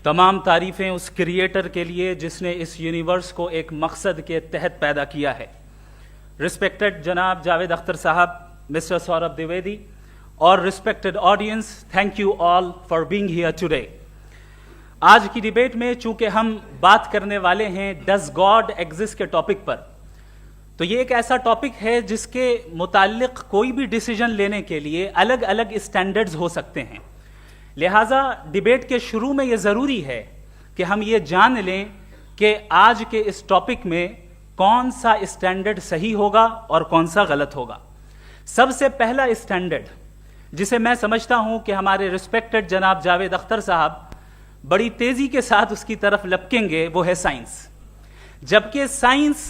تمام تعریفیں اس کریٹر کے لیے جس نے اس یونیورس کو ایک مقصد کے تحت پیدا کیا ہے. رسپیکٹڈ جناب جاوید اختر صاحب, مسٹر سوربھ دیویدی اور respected audience, thank you all for being here today. آج کی ڈیبیٹ میں چونکہ ہم بات کرنے والے ہیں ڈز گاڈ ایگزسٹ کے ٹاپک پر, تو یہ ایک ایسا ٹاپک ہے جس کے متعلق کوئی بھی ڈیسیجن لینے کے لیے الگ الگ اسٹینڈرڈز ہو سکتے ہیں. لہٰذا ڈیبیٹ کے شروع میں یہ ضروری ہے کہ ہم یہ جان لیں کہ آج کے اس ٹاپک میں کون سا اسٹینڈرڈ صحیح ہوگا اور کون سا غلط ہوگا. سب سے پہلا اسٹینڈرڈ جسے میں سمجھتا ہوں کہ ہمارے رسپیکٹڈ جناب جاوید اختر صاحب بڑی تیزی کے ساتھ اس کی طرف لپکیں گے, وہ ہے سائنس. جبکہ سائنس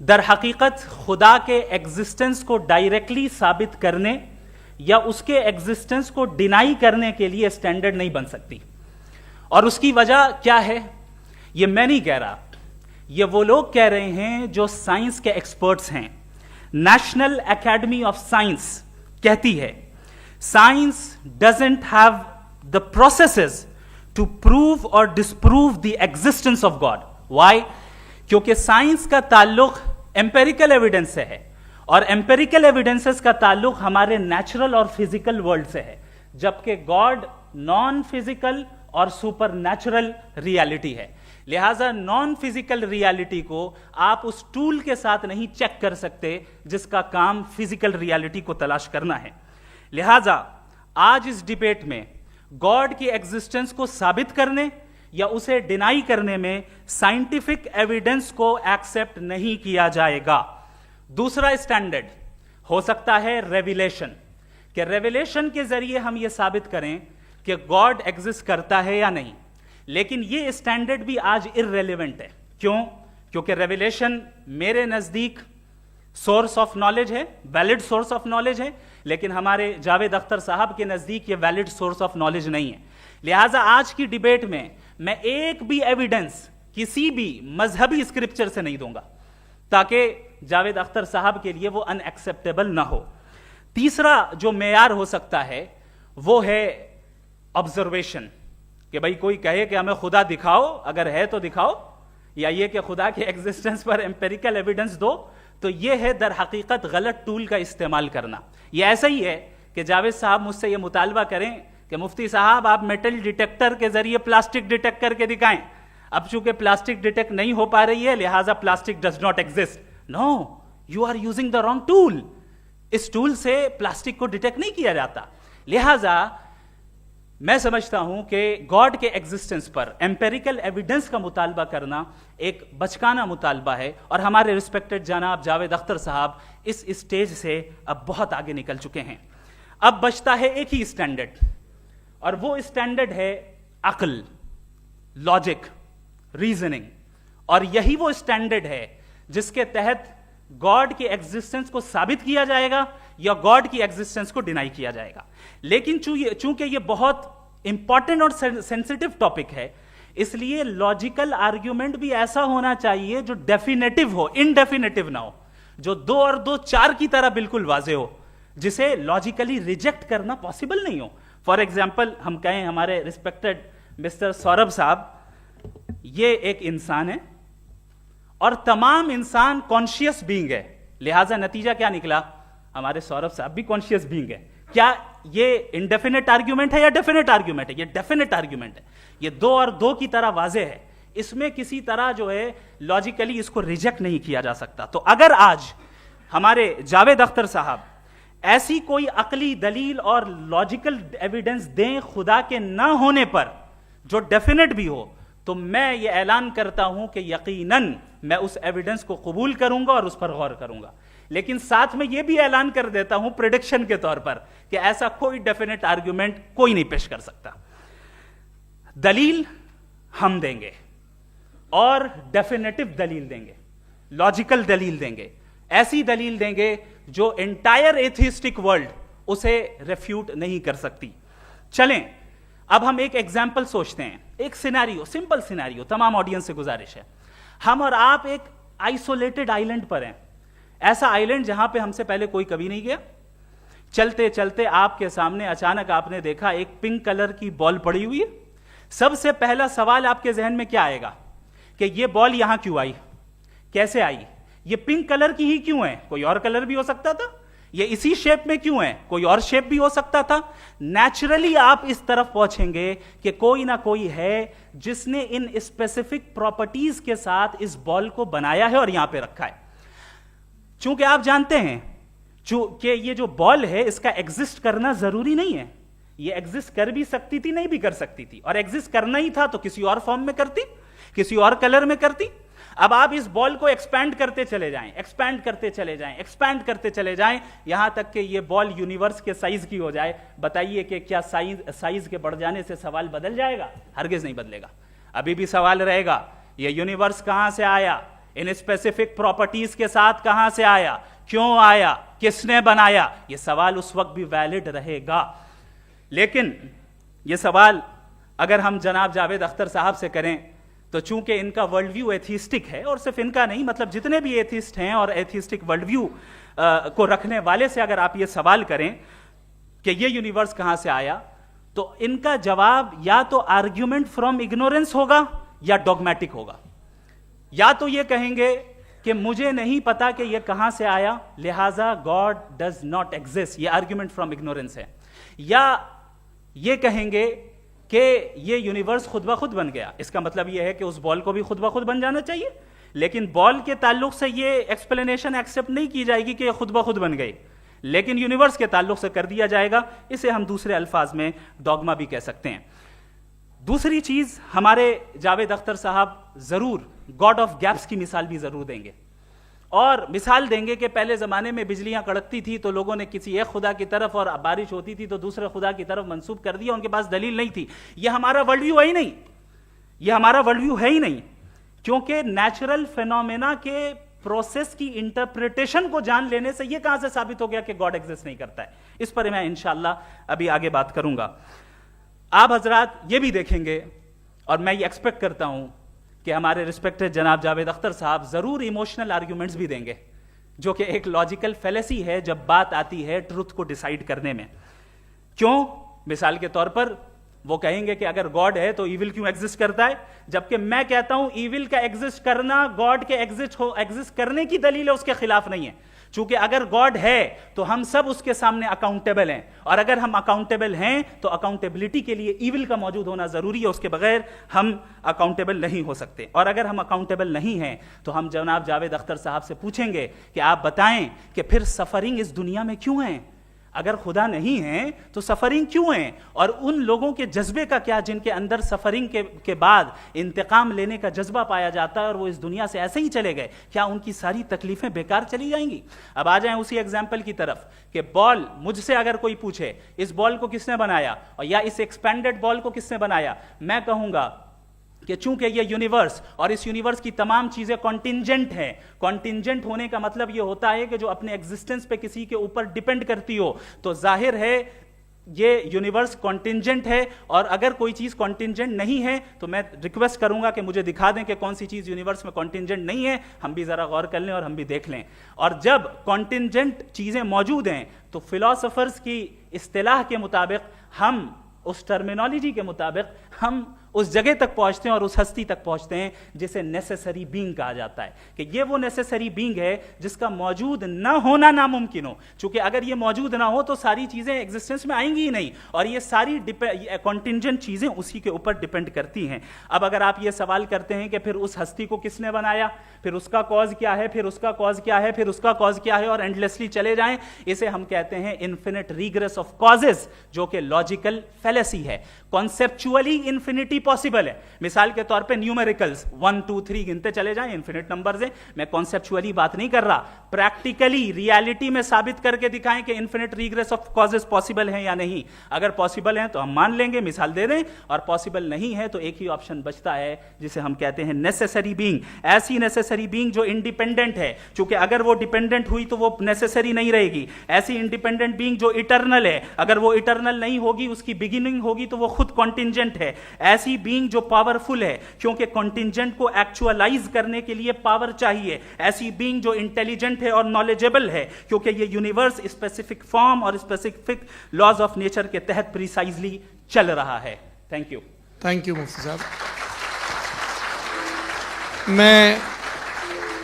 در حقیقت خدا کے ایگزسٹنس کو ڈائریکٹلی ثابت کرنے یا اس کے ایگزسٹنس کو ڈینائی کرنے کے لیے اسٹینڈرڈ نہیں بن سکتی. اور اس کی وجہ کیا ہے یہ میں نہیں کہہ رہا, یہ وہ لوگ کہہ رہے ہیں جو سائنس کے ایکسپرٹس ہیں. نیشنل اکیڈمی آف سائنس کہتی ہے science doesn't have the processes to prove اور disprove the existence of God. Why? کیونکہ سائنس کا تعلق ایمپیریکل ایویڈنس سے ہے, اور ایمپیریکل ایویڈنسز کا تعلق ہمارے نیچرل اور فزیکل ورلڈ سے ہے, جبکہ گاڈ نان فزیکل اور سپر نیچرل ریالٹی ہے. لہٰذا نان فزیکل ریالٹی کو آپ اس ٹول کے ساتھ نہیں چیک کر سکتے جس کا کام فزیکل ریالٹی کو تلاش کرنا ہے. لہٰذا آج اس ڈیبیٹ میں گاڈ کی ایگزسٹنس کو ثابت کرنے یا اسے ڈینائی کرنے میں سائنٹیفک ایویڈنس کو ایکسپٹ نہیں کیا جائے گا. دوسرا اسٹینڈرڈ ہو سکتا ہے ریویلیشن, کہ ریویلیشن کے ذریعے ہم یہ ثابت کریں کہ گاڈ ایگزسٹ کرتا ہے یا نہیں. لیکن یہ اسٹینڈرڈ بھی آج ارریلیونٹ ہے. کیوں؟ کیونکہ ریویلیشن میرے نزدیک سورس آف نالج ہے, ویلڈ سورس آف نالج ہے, لیکن ہمارے جاوید اختر صاحب کے نزدیک یہ ویلڈ سورس آف نالج نہیں ہے. لہٰذا آج کی ڈیبیٹ میں ایک بھی ایویڈنس کسی بھی مذہبی اسکرپچر سے نہیں دوں گا تاکہ جاوید اختر صاحب کے لیے وہ ان ایکسیپٹیبل نہ ہو. تیسرا جو معیار ہو سکتا ہے وہ ہے آبزرویشن, کہ بھائی کوئی کہے کہ ہمیں خدا دکھاؤ, اگر ہے تو دکھاؤ, یا یہ کہ خدا کے ایگزسٹنس پر ایمپیریکل ایویڈنس دو, تو یہ ہے در حقیقت غلط ٹول کا استعمال کرنا. یہ ایسا ہی ہے کہ جاوید صاحب مجھ سے یہ مطالبہ کریں کہ مفتی صاحب آپ میٹل ڈیٹیکٹر کے ذریعے پلاسٹک ڈیٹیکٹ کر کے دکھائیں. اب چونکہ پلاسٹک ڈیٹیکٹ نہیں ہو پا رہی ہے لہٰذا plastic does not exist. No, you are using the wrong tool. اس ٹول سے پلاسٹک کو ڈیٹیکٹ نہیں کیا جاتا. لہٰذا میں سمجھتا ہوں کہ گاڈ کے ایگزسٹنس پر ایمپیریکل ایویڈنس کا مطالبہ کرنا ایک بچکانہ مطالبہ ہے, اور ہمارے رسپیکٹڈ جناب جاوید اختر صاحب اس اسٹیج سے اب بہت آگے نکل چکے ہیں. اب بچتا ہے ایک ہی اسٹینڈرڈ, اور وہ اسٹینڈرڈ ہے عقل, لاجک, ریزننگ. اور یہی وہ اسٹینڈرڈ ہے جس کے تحت گاڈ کی ایگزسٹنس کو ثابت کیا جائے گا یا گاڈ کی ایگزسٹنس کو ڈینائی کیا جائے گا. لیکن چونکہ یہ بہت امپورٹنٹ اور سینسٹیو ٹاپک ہے, اس لیے لاجیکل آرگیومنٹ بھی ایسا ہونا چاہیے جو ڈیفینیٹو ہو, انڈیفینیٹو نہ ہو, جو 2 اور 2 4 کی طرح بالکل واضح ہو, جسے لاجیکلی ریجیکٹ کرنا پاسبل نہیں ہو. فار ایگزامپل ہم کہیں ہمارے رسپیکٹڈ مسٹر سوربھ صاحب یہ ایک انسان ہے اور تمام انسان کانشیس بینگ ہے, لہٰذا نتیجہ کیا نکلا؟ ہمارے سوربھ صاحب بھی کانشیس بینگ ہے. کیا یہ انڈیفینٹ آرگیومنٹ ہے یا ڈیفینٹ آرگیومنٹ ہے؟ یہ ڈیفینٹ آرگیومنٹ ہے. یہ 2 اور 2 کی طرح واضح ہے, اس میں کسی طرح جو ہے لاجیکلی اس کو ریجیکٹ نہیں کیا جا سکتا. تو اگر آج ہمارے جاوید اختر صاحب ایسی کوئی عقلی دلیل اور لاجیکل ایویڈنس دیں خدا کے نہ ہونے پر جو ڈیفینٹ بھی ہو, تو میں یہ اعلان کرتا ہوں کہ یقیناً میں اس ایویڈنس کو قبول کروں گا اور اس پر غور کروں گا. لیکن ساتھ میں یہ بھی اعلان کر دیتا ہوں پریڈکشن کے طور پر کہ ایسا کوئی ڈیفینٹ آرگیومنٹ کوئی نہیں پیش کر سکتا. دلیل ہم دیں گے اور ڈیفینیٹو دلیل دیں گے, لاجیکل دلیل دیں گے, ایسی دلیل دیں گے جو انٹائر ایتھیسٹک ورلڈ اسے ریفیوٹ نہیں کر سکتی. چلیں اب ہم ایک ایگزامپل سوچتے ہیں, ایک سینیریو, سمپل سینیریو. تمام آڈینس سے گزارش ہے, ہم اور آپ ایک آئسولیٹڈ آئیلینڈ پر ہیں, ایسا آئیلینڈ جہاں پہ ہم سے پہلے کوئی کبھی نہیں گیا. چلتے چلتے آپ کے سامنے اچانک آپ نے دیکھا ایک پنک کلر کی بال پڑی ہوئی ہے, سب سے پہلا سوال آپ کے ذہن میں کیا آئے گا کہ یہ بال یہاں کیوں آئی, کیسے آئی, یہ پنک کلر کی ہی کیوں ہے, کوئی اور کلر بھی ہو سکتا تھا, یہ اسی شیپ میں کیوں ہے, کوئی اور شیپ بھی ہو سکتا تھا. نیچرلی آپ اس طرف پہنچیں گے کہ کوئی نہ کوئی ہے جس نے ان اسپیسیفک پراپرٹیز کے ساتھ اس بال کو بنایا ہے اور یہاں پہ رکھا ہے. چونکہ آپ جانتے ہیں کہ یہ جو بال ہے اس کا ایگزسٹ کرنا ضروری نہیں ہے, یہ ایگزسٹ کر بھی سکتی تھی, نہیں بھی کر سکتی تھی, اور ایگزسٹ کرنا ہی تھا تو کسی اور فارم میں کرتی, کسی اور کلر میں کرتی. اب آپ اس بال کو ایکسپینڈ کرتے چلے جائیں, ایکسپینڈ کرتے چلے جائیں, ایکسپینڈ کرتے چلے جائیں, یہاں تک کہ یہ بال یونیورس کے سائز کی ہو جائے. بتائیے کہ کیا سائز کے بڑھ جانے سے سوال بدل جائے گا؟ ہرگز نہیں بدلے گا. ابھی بھی سوال رہے گا یہ یونیورس کہاں سے آیا, ان اسپیسیفک پراپرٹیز کے ساتھ کہاں سے آیا, کیوں آیا, کس نے بنایا. یہ سوال اس وقت بھی ویلڈ رہے گا. لیکن یہ سوال اگر ہم جناب جاوید اختر صاحب سے کریں تو چونکہ ان کا ورلڈ ویو ایتھیسٹک ہے, اور صرف ان کا نہیں, مطلب جتنے بھی ایتھیسٹ ہیں اور ایتھیسٹک ورلڈ ویو کو رکھنے والے سے اگر آپ یہ سوال کریں کہ یہ یونیورس کہاں سے آیا, تو ان کا جواب یا تو آرگیومنٹ فرام اگنورینس ہوگا یا ڈوگمیٹک ہوگا. یا تو یہ کہیں گے کہ مجھے نہیں پتا کہ یہ کہاں سے آیا, لہذا گاڈ ڈز ناٹ ایگزسٹ, یہ آرگیومنٹ فرام اگنورینس ہے. یا یہ کہیں گے کہ یہ یونیورس خود بخود بن گیا. اس کا مطلب یہ ہے کہ اس بال کو بھی خود بخود بن جانا چاہیے, لیکن بال کے تعلق سے یہ ایکسپلینیشن ایکسیپٹ نہیں کی جائے گی کہ یہ خود بخود بن گئی, لیکن یونیورس کے تعلق سے کر دیا جائے گا. اسے ہم دوسرے الفاظ میں ڈوگما بھی کہہ سکتے ہیں. دوسری چیز, ہمارے جاوید اختر صاحب ضرور گاڈ آف گیپس کی مثال بھی ضرور دیں گے, اور مثال دیں گے کہ پہلے زمانے میں بجلیاں کڑکتی تھی تو لوگوں نے کسی ایک خدا کی طرف, اور بارش ہوتی تھی تو دوسرے خدا کی طرف منسوب کر دیا, ان کے پاس دلیل نہیں تھی. یہ ہمارا ورلڈ ویو ہے ہی نہیں, یہ ہمارا ورلڈ ویو ہے ہی نہیں, کیونکہ نیچرل فینومینا کے پروسیس کی انٹرپریٹیشن کو جان لینے سے یہ کہاں سے ثابت ہو گیا کہ گاڈ ایگزسٹ نہیں کرتا ہے. اس پر میں انشاءاللہ ابھی آگے بات کروں گا. آپ حضرات یہ بھی دیکھیں گے, اور میں یہ ایکسپیکٹ کرتا ہوں کہ ہمارے رسپیکٹڈ جناب جاوید اختر صاحب ضرور ایموشنل آرگیومنٹس بھی دیں گے, جو کہ ایک لاجیکل فیلیسی ہے جب بات آتی ہے ٹروتھ کو ڈیسائیڈ کرنے میں. کیوں؟ مثال کے طور پر وہ کہیں گے کہ اگر گاڈ ہے تو ایول کیوں ایگزسٹ کرتا ہے, جبکہ میں کہتا ہوں ایول کا ایگزسٹ کرنا گاڈ کے ایگزسٹ کرنے کی دلیل ہے, اس کے خلاف نہیں ہے. چونکہ اگر گاڈ ہے تو ہم سب اس کے سامنے اکاؤنٹیبل ہیں, اور اگر ہم اکاؤنٹیبل ہیں تو اکاؤنٹیبلٹی کے لیے ایول کا موجود ہونا ضروری ہے, اس کے بغیر ہم اکاؤنٹیبل نہیں ہو سکتے. اور اگر ہم اکاؤنٹیبل نہیں ہیں تو ہم جناب جاوید اختر صاحب سے پوچھیں گے کہ آپ بتائیں کہ پھر سفرنگ اس دنیا میں کیوں ہے؟ اگر خدا نہیں ہے تو سفرنگ کیوں ہے؟ اور ان لوگوں کے جذبے کا کیا جن کے اندر سفرنگ کے بعد انتقام لینے کا جذبہ پایا جاتا ہے اور وہ اس دنیا سے ایسے ہی چلے گئے, کیا ان کی ساری تکلیفیں بیکار چلی جائیں گی؟ اب آ جائیں اسی ایگزامپل کی طرف کہ بال, مجھ سے اگر کوئی پوچھے اس بال کو کس نے بنایا, اور یا اس ایکسپینڈڈ بال کو کس نے بنایا, میں کہوں گا کہ چونکہ یہ یونیورس اور اس یونیورس کی تمام چیزیں کانٹینجنٹ ہیں. کانٹینجنٹ ہونے کا مطلب یہ ہوتا ہے کہ جو اپنے ایگزسٹنس پہ کسی کے اوپر ڈیپینڈ کرتی ہو, تو ظاہر ہے یہ یونیورس کانٹینجنٹ ہے. اور اگر کوئی چیز کانٹینجنٹ نہیں ہے تو میں ریکویسٹ کروں گا کہ مجھے دکھا دیں کہ کون سی چیز یونیورس میں کانٹینجنٹ نہیں ہے, ہم بھی ذرا غور کر لیں اور ہم بھی دیکھ لیں. اور جب کانٹینجنٹ چیزیں موجود ہیں تو فلاسفرز کی اصطلاح کے مطابق, ہم اس ٹرمینالوجی کے مطابق ہم اس جگہ تک پہنچتے ہیں اور اس ہستی تک پہنچتے ہیں جسے نیسیسری بینگ کہا جاتا ہے, کہ یہ وہ نیسیسری بینگ ہے جس کا موجود نہ ہونا ناممکن ہو. چونکہ اگر یہ موجود نہ ہو تو ساری چیزیں ایگزسٹنس میں آئیں گی ہی نہیں, اور یہ ساری کانٹینجنٹ چیزیں اسی کے اوپر ڈیپینڈ کرتی ہیں. اب اگر آپ یہ سوال کرتے ہیں کہ پھر اس ہستی کو کس نے بنایا, پھر اس کا کاز کیا ہے, پھر اس کا کاز کیا ہے, پھر اس کا کاز کیا ہے, اور اینڈلیسلی چلے جائیں, اسے ہم کہتے ہیں انفینٹ ریگریس آف کازز, جو کہ لاجیکل فیلیسی ہے. کانسیپچولی انفینٹی پاسبل ہے. مثال کے طور پہ نیومیریکلز 1 2 3 گنتے چلے جائیں, انفینٹ نمبرز ہیں. میں کانسیپچولی بات نہیں کر رہا, پریکٹیکلی ریالٹی میں ثابت کر کے دکھائیں کہ infinite regress of causes possible ہیں یا نہیں. اگر پاسبل ہیں تو ہم مان لیں گے, مثال دے دیں, اور پاسبل نہیں ہے تو ایک ہی آپشن بچتا ہے جسے ہم کہتے ہیں نیسیسری بینگ. ایسی نیسیسری بینگ جو انڈیپینڈنٹ ہے, چونکہ اگر وہ ڈیپینڈنٹ ہوئی تو وہ نیسیسری نہیں رہے گی. ایسی انڈیپینڈنٹ بینگ جو اٹرنل ہے, اگر وہ اٹرنل نہیں ہوگی, اس کی بگننگ ہوگی تو وہ خود کانٹینجنٹ ہے. ایسی بینگ جو پاورفل ہے, کیونکہ کانٹینجنٹ کو ایکچوالائز کرنے کے لیے پاور چاہیے. ایسی بینگ جو انٹیلیجنٹ ہے اور نالجبل ہے, کیونکہ یہ یونیورس اسپیسیفک فارم اور اسپیسیفک لاز آف نیچر کے تحت پریسائزلی چل رہا ہے. Thank you. تھینک یو مفتی صاحب. میں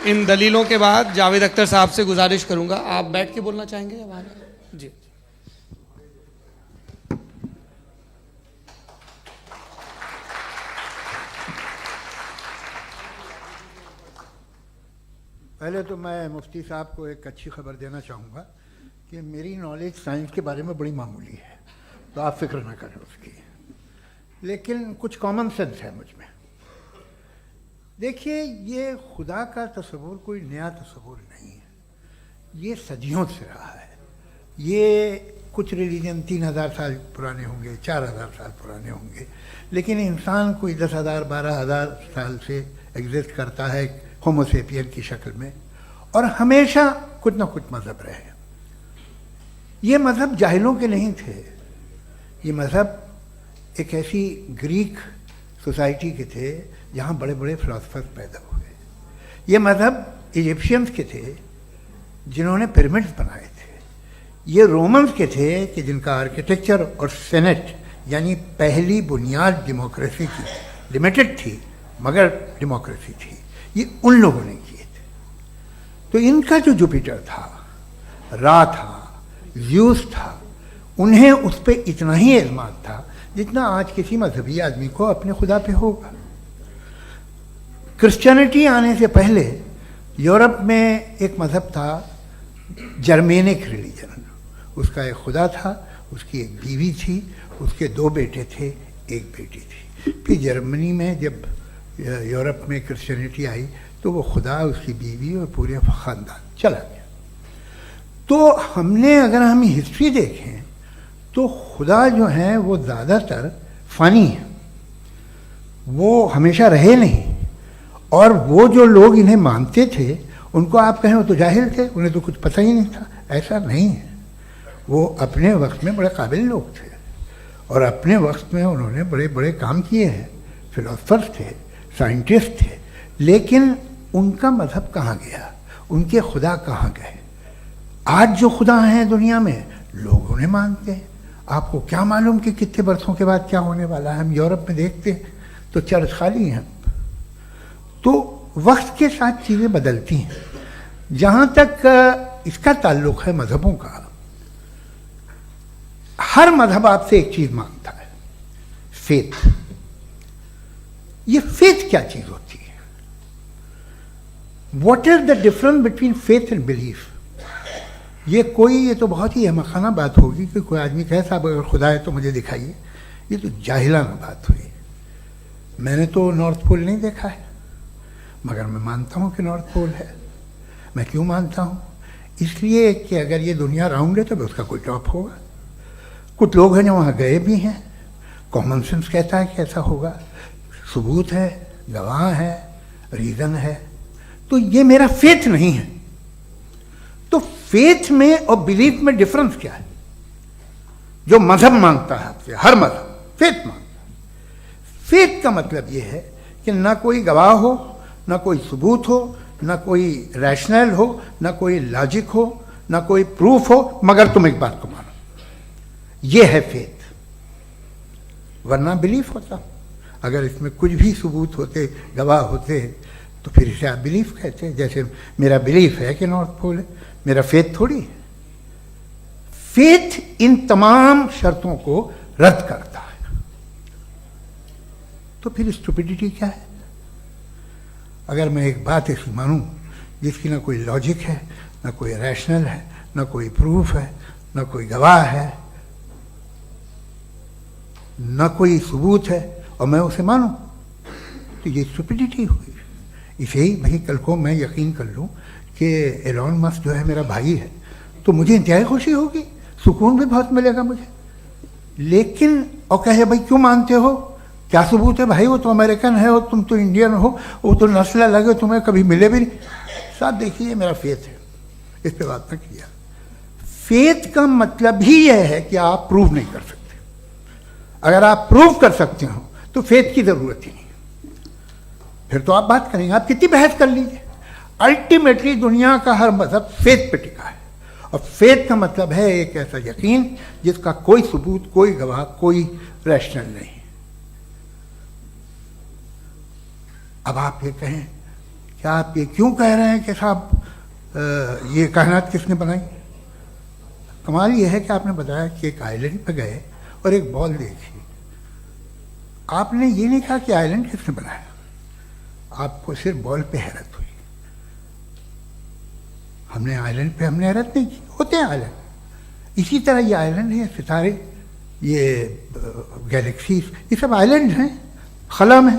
ان دلیلوں کے بعد جاوید اختر صاحب سے گزارش کروں گا, آپ بیٹھ کے بولنا چاہیں گے یا باہر؟ جی. پہلے تو میں مفتی صاحب کو ایک اچھی خبر دینا چاہوں گا کہ میری نالج سائنس کے بارے میں بڑی معمولی ہے, تو آپ فکر نہ کریں اس کی, لیکن کچھ کامن سینس ہے مجھ میں. دیکھیے, یہ خدا کا تصور کوئی نیا تصور نہیں ہے, یہ صدیوں سے رہا ہے. یہ کچھ ریلیجن 3000 سال پرانے ہوں گے, 4000 سال پرانے ہوں گے, لیکن انسان کوئی 10,000 12,000 سال سے ایگزسٹ کرتا ہے ہومو سیپین کی شکل میں, اور ہمیشہ کچھ نہ کچھ مذہب رہے. یہ مذہب جاہلوں کے نہیں تھے, یہ مذہب ایک ایسی گریک سوسائٹی کے تھے جہاں بڑے بڑے فلاسفرز پیدا ہوئے. یہ مذہب ایجپشینز کے تھے جنہوں نے پیرامڈز بنائے تھے. یہ رومنز کے تھے کہ جن کا آرکیٹیکچر اور سینٹ یعنی پہلی بنیاد ڈیموکریسی کی لمیٹڈ تھی مگر ڈیموکریسی تھی, یہ ان لوگوں نے کیے تھے. تو ان کا جو جوپیٹر تھا, را تھا, زیوس تھا, انہیں اس پہ اتنا ہی اعتماد تھا جتنا آج کسی مذہبی آدمی کو اپنے خدا پہ ہوگا. کرسچینٹی آنے سے پہلے یورپ میں ایک مذہب تھا جرمینک ریلیجن. اس کا ایک خدا تھا, اس کی ایک بیوی تھی, اس کے 2 بیٹے تھے, ایک بیٹی تھی. پھر جرمنی میں جب یورپ میں کرسچینٹی آئی تو وہ خدا, اس کی بیوی اور پورے خاندان چلا گیا. تو اگر ہم ہسٹری دیکھیں تو خدا جو ہیں وہ زیادہ تر فانی ہیں, وہ ہمیشہ رہے نہیں. اور وہ جو لوگ انہیں مانتے تھے ان کو آپ کہیں وہ تو جاہل تھے, انہیں تو کچھ پتہ ہی نہیں تھا. ایسا نہیں ہے, وہ اپنے وقت میں بڑے قابل لوگ تھے اور اپنے وقت میں انہوں نے بڑے بڑے کام کیے ہیں. فلاسفرز تھے, سائنٹسٹ تھے, لیکن ان کا مذہب کہاں گیا, ان کے خدا کہاں گئے؟ آج جو خدا ہیں دنیا میں لوگ انہیں مانتے ہیں. آپ کو کیا معلوم کہ کتنے برسوں کے بعد کیا ہونے والا ہے؟ ہم یورپ میں دیکھتے ہیں تو چرچ خالی ہیں. تو وقت کے ساتھ چیزیں بدلتی ہیں. جہاں تک اس کا تعلق ہے مذہبوں کا, ہر مذہب آپ سے ایک چیز مانگتا ہے, فیتھ. یہ فیتھ کیا چیز ہوتی ہے؟ What is the difference between faith and belief? یہ تو بہت ہی احمقانہ بات ہوگی کہ کوئی آدمی کہے صاحب اگر خدا ہے تو مجھے دکھائیے. یہ تو جاہلانہ بات ہوئی. میں نے تو نارتھ پول نہیں دیکھا ہے مگر میں مانتا ہوں کہ نارتھ پول ہے. میں کیوں مانتا ہوں؟ اس لیے کہ اگر یہ دنیا راؤنڈ ہے تو اس کا کوئی ٹاپ ہوگا. کچھ لوگ ہیں جو وہاں گئے بھی ہیں, کامن سینس کہتا ہے کہ ایسا ہوگا, ثبوت ہے, گواہ ہے, ریزن ہے. تو یہ میرا فیتھ نہیں ہے. تو فیتھ میں اور بلیف میں ڈفرنس کیا ہے؟ جو مذہب مانگتا ہے آپ سے, ہر مذہب فیتھ مانگتا ہے. فیتھ کا مطلب یہ ہے کہ نہ کوئی گواہ ہو, نہ کوئی ثبوت ہو, نہ کوئی ریشنل ہو, نہ کوئی لاجک ہو, نہ کوئی پروف ہو, مگر تم ایک بات کو مانو. یہ ہے فیتھ. ورنہ بلیف ہوتا. اگر اس میں کچھ بھی ثبوت ہوتے, گواہ ہوتے, تو پھر اسے آپ بلیف کہتے ہیں. جیسے میرا بلیف ہے کہ نارتھ پول ہے, میرا فیتھ تھوڑی ہے. فیتھ ان تمام شرطوں کو رد کرتا ہے. تو پھر اسٹوپیڈیٹی کیا ہے؟ اگر میں ایک بات ایسی مانوں جس کی نہ کوئی لاجک ہے, نہ کوئی ریشنل ہے, نہ کوئی پروف ہے, نہ کوئی گواہ ہے, نہ کوئی ثبوت ہے, اور میں اسے مانوں, تو یہ اسٹوپیڈیٹی ہوئی. اسے ہی بھائی کل کو میں یقین کر لوں کہ ایلون مسک جو ہے میرا بھائی ہے تو مجھے انتہائی خوشی ہوگی, سکون بھی بہت ملے گا مجھے. لیکن اور کہے بھائی کیوں مانتے ہو, کیا ثبوت ہے؟ بھائی وہ تو امریکن ہے اور تم تو انڈین ہو, وہ تو نسل الگ ہے, تمہیں کبھی ملے بھی نہیں. صاحب دیکھیے یہ میرا فیتھ ہے, اس پہ بات نہ کیا. فیتھ کا مطلب ہی یہ ہے کہ آپ پروو نہیں کر سکتے. اگر آپ پروو کر سکتے ہو تو فیتھ کی ضرورت ہی نہیں. پھر تو آپ بات کریں گے, آپ کتنی بحث کر لیجیے. الٹیمیٹلی دنیا کا ہر مذہب فیتھ پہ ٹکا ہے, اور فیتھ کا مطلب ہے ایک ایسا یقین جس کا کوئی ثبوت, کوئی گواہ, کوئی ریشنل نہیں. اب آپ یہ کہیں، کیا آپ یہ کیوں کہہ رہے ہیں کہ صاحب یہ کائنات کس نے بنائی؟ کمال یہ ہے کہ آپ نے بتایا کہ ایک آئلینڈ پہ گئے اور ایک بال دیکھی. آپ نے یہ نہیں کہا کہ آئلینڈ کس نے بنایا، آپ کو صرف بال پہ حیرت ہوئی. ہم نے آئلینڈ پہ ہم نے حیرت نہیں کی، ہوتے ہیں آئلینڈ. اسی طرح یہ آئلینڈ ہے، ستارے، یہ گیلیکسیز، یہ سب آئلینڈ ہیں، خلا میں.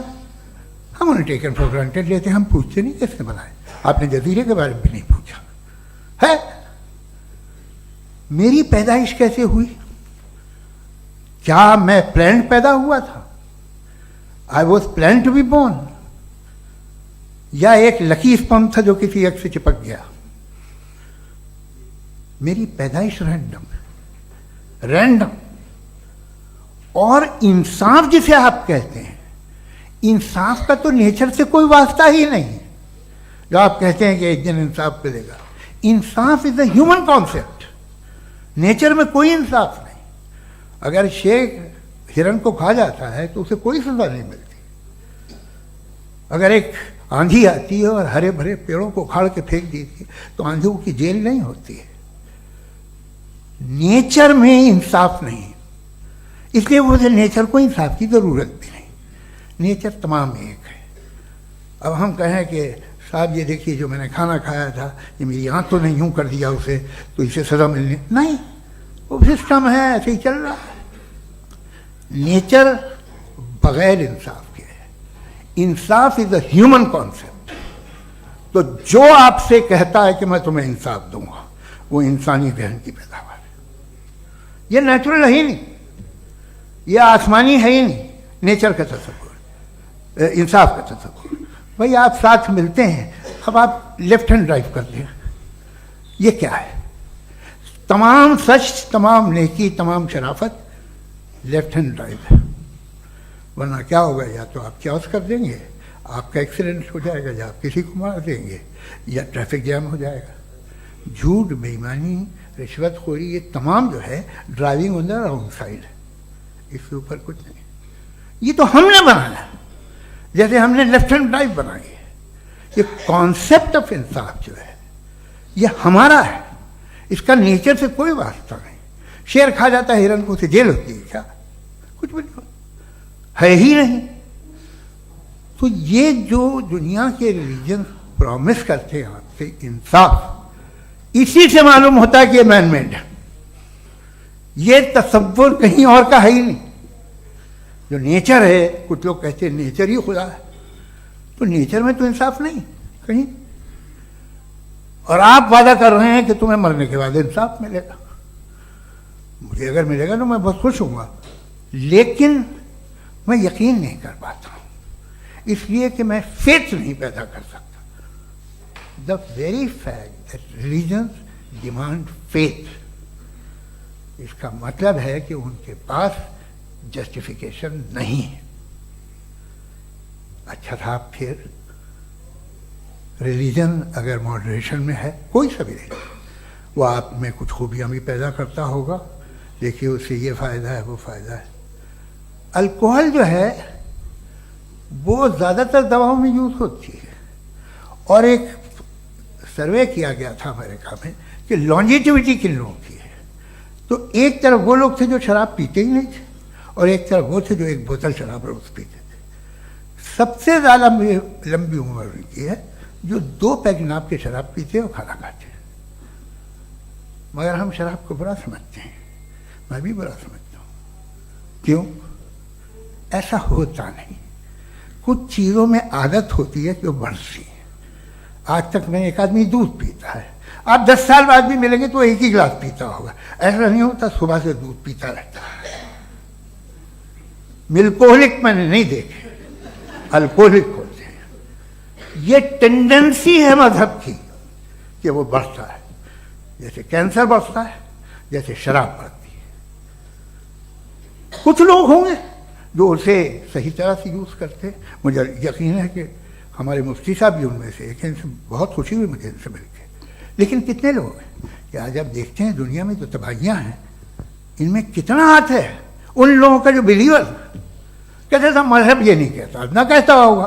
ہم انہیں ٹیکن فار گرانٹیڈ لیتے ہیں، ہم پوچھتے نہیں کس نے بنائے. آپ نے جزیرے کے بارے میں بھی نہیں پوچھا. ہے میری پیدائش کیسے ہوئی؟ کیا میں پلانڈ پیدا ہوا تھا؟ I was planned to be born, یا ایک لکی اسپم تھا جو کسی ایک سے چپک گیا؟ میری پیدائش رینڈم. اور انصاف جسے آپ کہتے ہیں، انصاف کا تو نیچر سے کوئی واسطہ ہی نہیں. جو آپ کہتے ہیں کہ ایک دن انصاف ملے گا، انصاف از اے ہیومن کانسیپٹ. نیچر میں کوئی انصاف نہیں. اگر شیر ہرن کو کھا جاتا ہے تو اسے کوئی سزا نہیں ملتی. اگر ایک آندھی آتی ہے اور ہرے بھرے پیڑوں کو اکھاڑ کے پھینک دیتی ہے تو آندھیوں کی جیل نہیں ہوتی ہے. نیچر میں انصاف نہیں، اس لیے وہ نیچر کو انصاف کی ضرورت بھی نہیں. نیچر تمام ایک ہے. اب ہم کہیں کہ صاحب یہ دیکھیے جو میں نے کھانا کھایا تھا یہ میری آنکھ تو نے یوں کر دیا اسے تو اسے سزا ملنی نہیں. وہ سسٹم ہے، ایسے ہی چل رہا ہے. نیچر بغیر انصاف کے ہے. انصاف از اے ہیومن کانسیپٹ. تو جو آپ سے کہتا ہے کہ میں تمہیں انصاف دوں گا وہ انسانی ذہن کی پیداوار ہے. یہ نیچرل ہے ہی نہیں، یہ آسمانی ہے ہی نہیں. نیچر کا تصور، انصاف کا تصور. بھائی آپ ساتھ ملتے ہیں، اب آپ لیفٹ ہینڈ ڈرائیو کرتے ہیں، یہ کیا ہے؟ تمام سچ، تمام نیکی، تمام شرافت لیفٹ ہینڈ ڈرائیو ہے. ورنہ کیا ہوگا؟ یا تو آپ کیوس کر دیں گے، آپ کا ایکسیڈنٹ ہو جائے گا، یا آپ کسی کو مار دیں گے، یا ٹریفک جام ہو جائے گا. جھوٹ، بے ایمانی، رشوت خوری، یہ تمام جو ہے driving on the wrong side ہے. اس کے اوپر کچھ نہیں. یہ تو ہم نے بنایا، جیسے ہم نے لیفٹ ہینڈ ڈرائیو بنائی ہے. یہ کانسیپٹ آف انصاف جو ہے یہ ہمارا ہے، اس کا نیچر سے کوئی واسطہ نہیں. شیر کھا جاتا ہے ہرن کو، اسے جیل ہوتی ہے کیا؟ کچھ بھی نہیں ہے ہی نہیں. تو یہ جو دنیا کے ریلیجن پرومس کرتے ہیں آپ سے انصاف، اسی سے معلوم ہوتا ہے کہ یہ مین میڈ ہے. یہ تصور کہیں اور کا ہے ہی نہیں. جو نیچر ہے، کچھ لوگ کہتے ہیں نیچر ہی خدا ہے، تو نیچر میں تو انصاف نہیں کہیں. اور آپ وعدہ کر رہے ہیں کہ تمہیں مرنے کے بعد انصاف ملے گا. مجھے اگر ملے گا تو میں بہت خوش ہوں گا، لیکن میں یقین نہیں کر پاتا ہوں، اس لیے کہ میں فیتھ نہیں پیدا کر سکتا. The very fact that religions demand faith, اس کا مطلب ہے کہ ان کے پاس جسٹیفیکیشن نہیں ہے. اچھا تھا پھر ریلیجن اگر ماڈریشن میں ہے، کوئی سا بھی ریلیجن، وہ آپ میں کچھ خوبیاں بھی پیدا کرتا ہوگا. دیکھیے اس سے یہ فائدہ ہے، وہ فائدہ ہے. الکوہل جو ہے وہ زیادہ تر دواؤں میں یوز ہوتی ہے. اور ایک سروے کیا گیا تھا امریکہ میں کہ لانجیٹیوٹی کن لوگوں کی ہے. تو ایک طرف وہ لوگ تھے جو شراب پیتے ہی نہیں تھے، اور ایک طرف وہ تھے جو ایک بوتل شراب روز پیتے تھے. سب سے زیادہ لمبی عمر ان کی ہے جو 2 پیگ ناب کے شراب پیتے اور کھانا کھاتے ہیں. مگر ہم شراب کو برا سمجھتے ہیں، میں بھی برا سمجھتا ہوں. کیوں؟ ایسا ہوتا نہیں. کچھ چیزوں میں عادت ہوتی ہے کہ وہ بڑھتی ہے. آج تک میں ایک آدمی دودھ پیتا ہے، آپ 10 سال بعد بھی ملیں گے تو ایک ہی گلاس پیتا ہوگا. ایسا نہیں ہوتا، صبح سے دودھ پیتا رہتا ہے. ملکوہلک میں نے نہیں دیکھے، الکوہلک ہوتے ہیں. یہ ٹینڈنسی ہے مذہب کی کہ وہ بڑھتا ہے، جیسے کینسر بڑھتا ہے، جیسے شراب بڑھتی ہے. کچھ لوگ ہوں گے جو اسے صحیح طرح سے یوز کرتے. مجھے یقین ہے کہ ہمارے مفتی صاحب بھی ان میں سے ایک ہیں. ان سے بہت خوشی ہوئی مجھے ان سے مل کے. لیکن کتنے لوگ ہیں کہ آج آپ دیکھتے ہیں دنیا میں جو تباہیاں ہیں ان میں کتنا ہاتھ ہے ان لوگوں کا جو بلیور. کہتے تھا مذہب یہ نہیں کہتا، نہ کہتا ہوگا،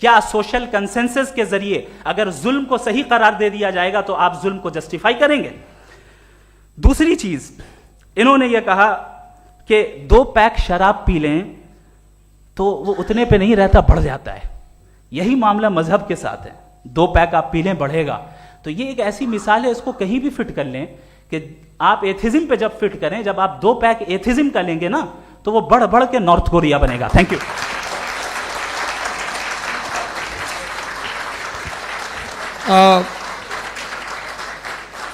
کیا سوشل کنسنسس کے ذریعے اگر ظلم کو صحیح قرار دے دیا جائے گا تو آپ ظلم کو جسٹیفائی کریں گے؟ دوسری چیز، انہوں نے یہ کہا کہ 2 پیک شراب پی لیں تو وہ اتنے پہ نہیں رہتا، بڑھ جاتا ہے. یہی معاملہ مذہب کے ساتھ ہے. 2 پیک آپ پی لیں بڑھے گا. تو یہ ایک ایسی مثال ہے، اس کو کہیں بھی فٹ کر لیں کہ آپ ایتھزم پہ جب فٹ کریں، جب آپ 2 پیک ایتھزم کا لیں گے نا تو وہ بڑھ بڑھ کے نارتھ کوریا بنے گا. Thank you.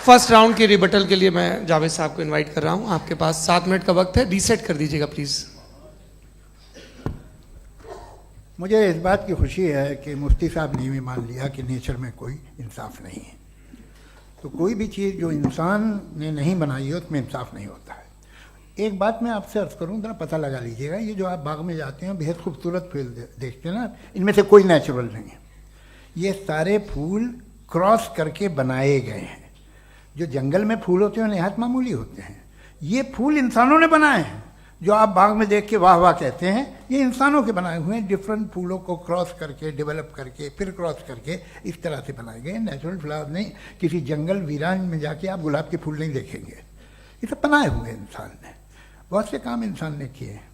فرسٹ راؤنڈ کی ریبٹل کے لیے میں جاوید صاحب کو انوائٹ کر رہا ہوں. آپ کے پاس 7 منٹ کا وقت ہے، ریسیٹ کر دیجیے گا پلیز. مجھے اس بات کی خوشی ہے کہ مفتی صاحب نے بھی مان لیا کہ نیچر میں کوئی انصاف نہیں ہے. تو کوئی بھی چیز جو انسان نے نہیں بنائی ہے اس میں انصاف نہیں ہوتا ہے. ایک بات میں آپ سے عرض کروں، ذرا پتہ لگا لیجیے گا، یہ جو آپ باغ میں جاتے ہیں بہت خوبصورت پھول دیکھتے ہیں نا، ان میں سے کوئی نیچرل نہیں ہے. یہ سارے پھول کراس کر کے بنائے گئے ہیں. جو جنگل میں پھول ہوتے ہیں نہایت معمولی ہوتے ہیں. یہ پھول انسانوں نے بنائے ہیں. جو آپ باغ میں دیکھ کے واہ واہ کہتے ہیں، یہ انسانوں کے بنائے ہوئے ہیں. ڈفرنٹ پھولوں کو کراس کر کے، ڈیولپ کر کے، پھر کراس کر کے اس طرح سے بنائے گئے. نیچرل فلاور نہیں. کسی جنگل ویران میں جا کے آپ گلاب کے پھول نہیں دیکھیں گے. یہ سب بنائے ہوئے انسان نے. بہت سے کام انسان نے کیے ہیں.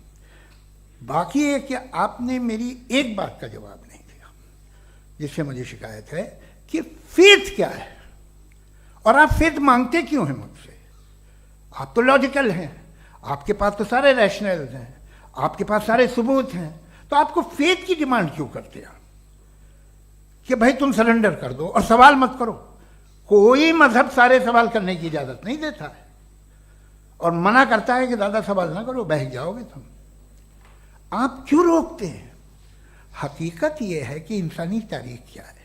باقی ہے کہ آپ نے میری ایک بات کا جواب نہیں دیا، جس سے مجھے شکایت ہے کہ فیتھ کیا ہے اور آپ فیتھ مانگتے کیوں ہیں مجھ سے؟ آپ تو لاجیکل ہیں، آپ کے پاس تو سارے ریشنلز ہیں، آپ کے پاس سارے ثبوت ہیں. تو آپ کو فیتھ کی ڈیمانڈ کیوں کرتے ہیں کہ بھائی تم سرنڈر کر دو اور سوال مت کرو؟ کوئی مذہب سارے سوال کرنے کی اجازت نہیں دیتا ہے اور منع کرتا ہے کہ زیادہ سوال نہ کرو، بہک جاؤ گے تم. آپ کیوں روکتے ہیں؟ حقیقت یہ ہے کہ انسانی تاریخ کیا ہے.